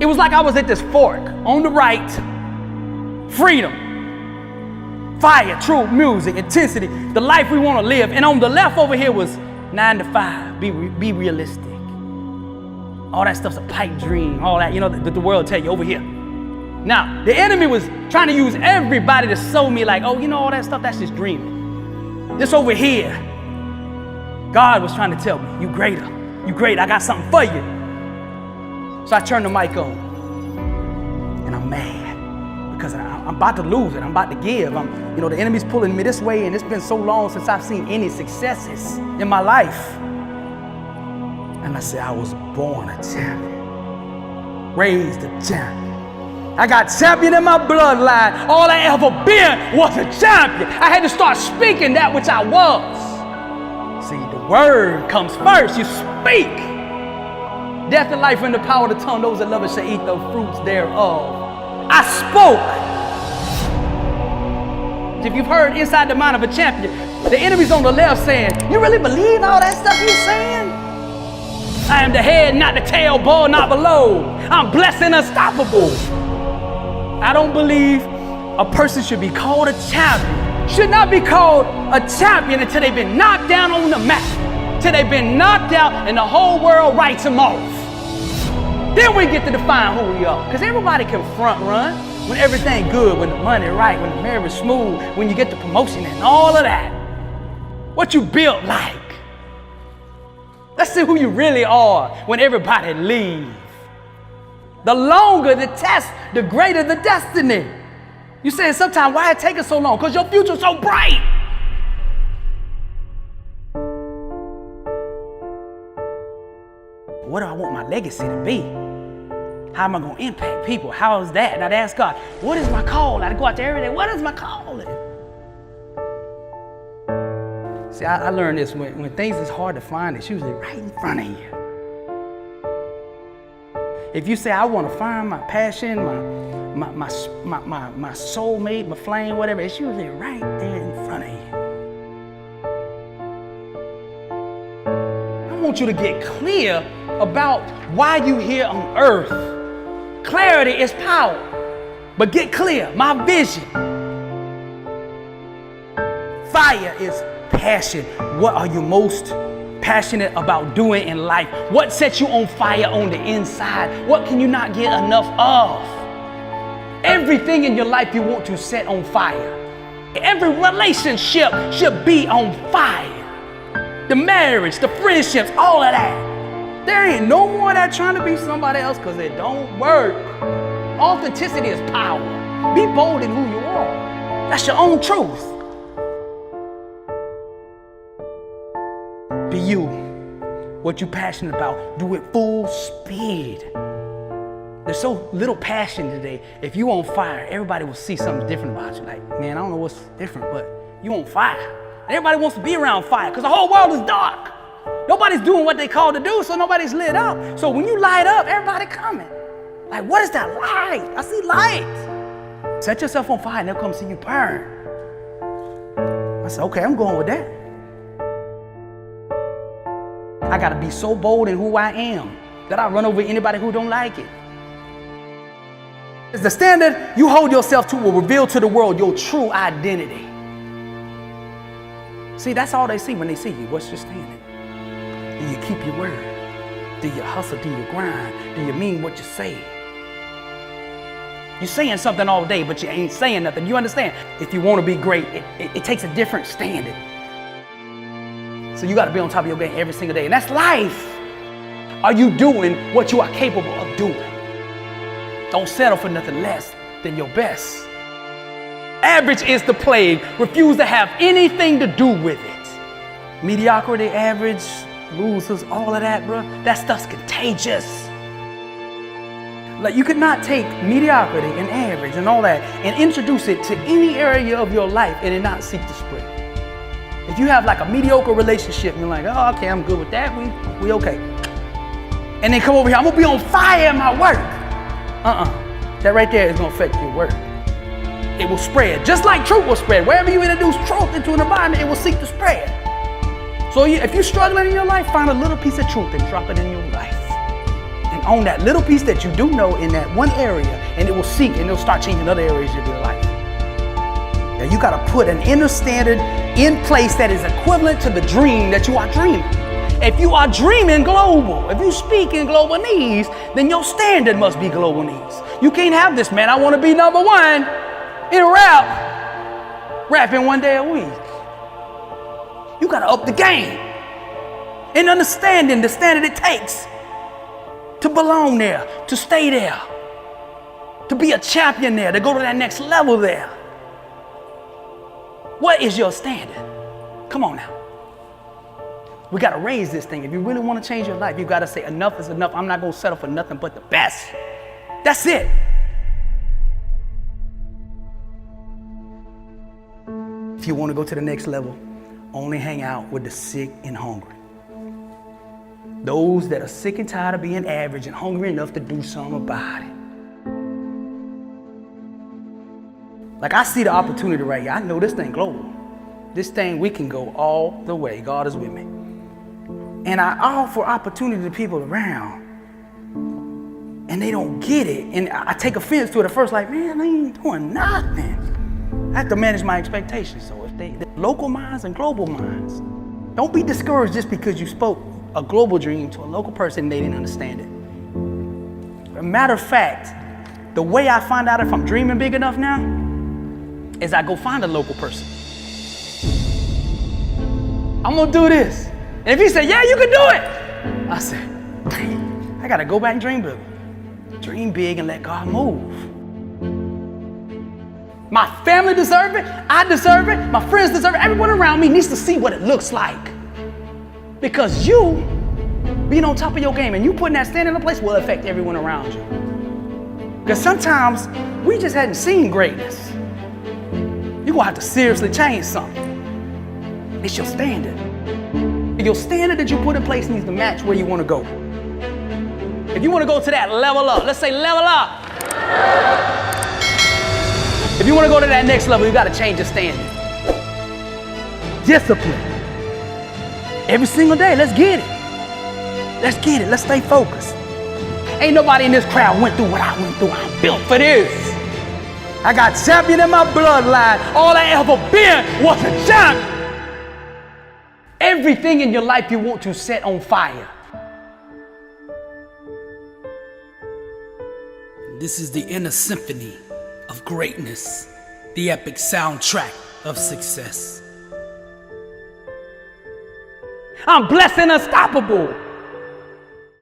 It was like I was at this fork. On the right, freedom, fire, truth, music, intensity, the life we want to live. And on the left over here was 9 to 5, be realistic. All that stuff's a pipe dream, all that, the world tell you over here. Now, the enemy was trying to use everybody to show me like, oh, all that stuff, that's just dreaming. This over here, God was trying to tell me, you greater, I got something for you. So I turned the mic on, and I'm mad because I'm about to lose it. I'm about to give. The enemy's pulling me this way, and it's been so long since I've seen any successes in my life. And I said, I was born a champion, raised a champion. I got champion in my bloodline. All I ever been was a champion. I had to start speaking that which I was. See, the word comes first. You speak. Death and life in the power of the tongue. Those that love it shall eat the fruits thereof. I spoke. If you've heard inside the mind of a champion, the enemy's on the left saying, you really believe all that stuff you're saying? I am the head, not the tail, above, not below. I'm blessed and unstoppable. I don't believe a person should be called a champion. Should not be called a champion until they've been knocked down on the map. Till they've been knocked out and the whole world writes them off. Then we get to define who we are. Because everybody can front run when everything good, when the money right, when the marriage smooth, when you get the promotion and all of that. What you built like. Let's see who you really are when everybody leaves. The longer the test, the greater the destiny. You say sometimes, why it take us so long? Because your future's so bright. What do I want my legacy to be? How am I going to impact people? How is that? And I'd ask God, what is my call? I'd go out there every day. What is my calling? See, I learned this when things is hard to find, it's usually right in front of you. If you say, I want to find my passion, my soulmate, my flame, whatever, it's usually right there in front of you. I want you to get clear about why you're here on earth. Clarity is power, but get clear, my vision. Fire is passion. What are you most passionate about doing in life? What sets you on fire on the inside? What can you not get enough of? Everything in your life you want to set on fire. Every relationship should be on fire. The marriage, the friendships, all of that. There ain't no more that trying to be somebody else because it don't work. Authenticity is power. Be bold in who you are. That's your own truth. Be you. What you passionate about, do it full speed. There's so little passion today. If you on fire, everybody will see something different about you. Like, man, I don't know what's different, but you on fire. Everybody wants to be around fire because the whole world is dark. Nobody's doing what they called to do, so nobody's lit up. So when you light up, everybody coming. Like, what is that light? I see light. Set yourself on fire and they'll come see you burn. I said, okay, I'm going with that. I gotta be so bold in who I am that I run over anybody who don't like it. It's the standard you hold yourself to will reveal to the world your true identity. See, that's all they see when they see you. What's your standard? Do you keep your word? Do you hustle? Do you grind? Do you mean what you say? You're saying something all day, but you ain't saying nothing. You understand? If you want to be great, it takes a different standard. So you got to be on top of your game every single day. And that's life. Are you doing what you are capable of doing? Don't settle for nothing less than your best. Average is the plague. Refuse to have anything to do with it. Mediocrity, average, losers, all of that, bro. That stuff's contagious. Like, you could not take mediocrity and average and all that and introduce it to any area of your life and it not seek to spread. If you have like a mediocre relationship and you're like, oh, okay, I'm good with that, we okay. And then come over here, I'm gonna be on fire in my work. That right there is gonna affect your work. It will spread, just like truth will spread. Wherever you introduce truth into an environment, it will seek to spread. So if you're struggling in your life, find a little piece of truth and drop it in your life. And on that little piece that you do know in that one area, and it will sink and it'll start changing other areas of your life. Now you got to put an inner standard in place that is equivalent to the dream that you are dreaming. If you are dreaming global, if you speak in global needs, then your standard must be global needs. You can't have this, man, I want to be number one in rapping one day a week. You got to up the game and understanding the standard it takes to belong there, to stay there, to be a champion there, to go to that next level there. What is your standard? Come on now. We got to raise this thing. If you really want to change your life, you got to say enough is enough. I'm not going to settle for nothing but the best. That's it. If you want to go to the next level, only hang out with the sick and hungry. Those that are sick and tired of being average and hungry enough to do something about it. Like, I see the opportunity right here. I know this thing global. This thing, we can go all the way. God is with me. And I offer opportunity to people around, and they don't get it. And I take offense to it at first, like, man, they ain't doing nothing. I have to manage my expectations. So if they local minds and global minds, don't be discouraged just because you spoke a global dream to a local person and they didn't understand it. As a matter of fact, the way I find out if I'm dreaming big enough now is I go find a local person. I'm gonna do this. And if he said, yeah, you can do it, I said, dang, I gotta go back and dream big. Dream big and let God move. My family deserve it, I deserve it, my friends deserve it, everyone around me needs to see what it looks like. Because you being on top of your game and you putting that standard in place will affect everyone around you. Because sometimes we just hadn't seen greatness. You're gonna have to seriously change something. It's your standard. Your standard that you put in place needs to match where you want to go. If you want to go to that level up, let's say level up. If you want to go to that next level, you got to change your standard. Discipline. Every single day, let's get it. Let's get it. Let's stay focused. Ain't nobody in this crowd went through what I went through. I'm built for this. I got champion in my bloodline. All I ever been was a champion. Everything in your life you want to set on fire. This is the inner symphony of greatness, the epic soundtrack of success. I'm blessed and unstoppable.